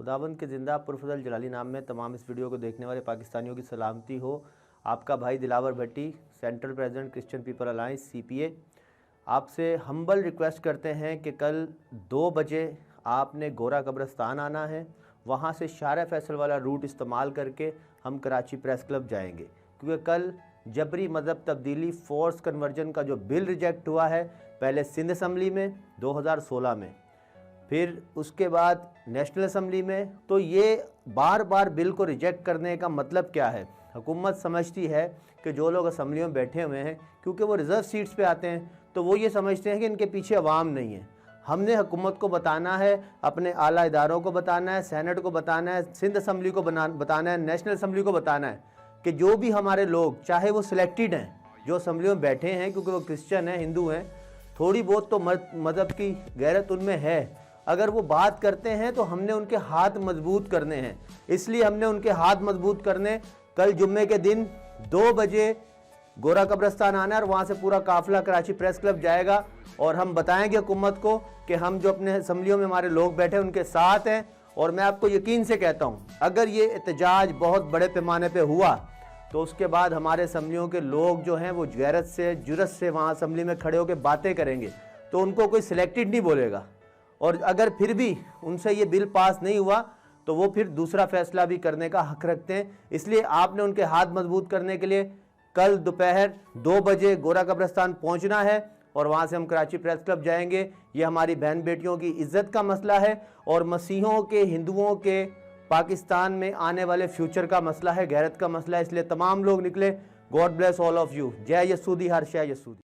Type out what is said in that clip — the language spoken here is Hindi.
खुदावंद के जिंदा पुरफजल जलाली नाम में तमाम इस वीडियो को देखने वाले पाकिस्तानियों की सलामती हो। आपका भाई Dilawar Bhatti, central president Christian people alliance CPA, आपसे हम्बल रिक्वेस्ट करते हैं कि कल 2 बजे आपने गोरा कब्रिस्तान आना है। वहाँ से शारा फैसल वाला रूट इस्तेमाल करके हम कराची प्रेस क्लब जाएंगे, क्योंकि कल जबरी मज़हब तब्दीली फोर्स कन्वर्जन का जो बिल रिजेक्ट हुआ है, पहले सिंध असम्बली में 2016 में, फिर उसके बाद नेशनल असम्बली में, तो ये बार बार बिल को रिजेक्ट करने का मतलब क्या है? हुकूमत समझती है कि जो लोग असम्बलियों में बैठे हुए हैं, क्योंकि वो रिज़र्व सीट्स पे आते हैं, तो वो ये समझते हैं कि इनके पीछे अवाम नहीं है। हमने हुकूमत को बताना है, अपने आला इदारों को बताना है, सेनेट को बताना है, सिंध असम्बली को बताना है, नेशनल असम्बली को बताना है कि जो भी हमारे लोग, चाहे वो सिलेक्टेड हैं, जो असम्बलियों में बैठे हैं, क्योंकि वो क्रिश्चियन हैं, हिंदू हैं, थोड़ी बहुत तो मज़हब की गैरत उनमें है, अगर वो बात करते हैं तो हमने उनके हाथ मजबूत करने हैं। इसलिए हमने उनके हाथ मजबूत करने, कल जुम्मे के दिन 2 बजे गोरा कब्रिस्तान आना है और वहाँ से पूरा काफिला कराची प्रेस क्लब जाएगा और हम बताएंगे हुकूमत को कि हम जो अपने असम्बलियों में हमारे लोग बैठे हैं उनके साथ हैं। और मैं आपको यकीन से कहता हूँ, अगर ये एहतजाज बहुत बड़े पैमाने पे हुआ तो उसके बाद हमारे असम्बलियों के लोग जो हैं वो गैरत से, जुरत से वहाँ असम्बली में खड़े होकर बातें करेंगे, तो उनको कोई सिलेक्टेड नहीं बोलेगा। और अगर फिर भी उनसे ये बिल पास नहीं हुआ तो वो फिर दूसरा फैसला भी करने का हक रखते हैं। इसलिए आपने उनके हाथ मजबूत करने के लिए कल दोपहर 2 बजे गोरा कब्रिस्तान पहुंचना है और वहां से हम कराची प्रेस क्लब जाएंगे। ये हमारी बहन बेटियों की इज्जत का मसला है और मसीहों के, हिंदुओं के पाकिस्तान में आने वाले फ्यूचर का मसला है, गैरत का मसला है। इसलिए तमाम लोग निकले। God bless all of you. जय यसूदी, हर शय यसूदी।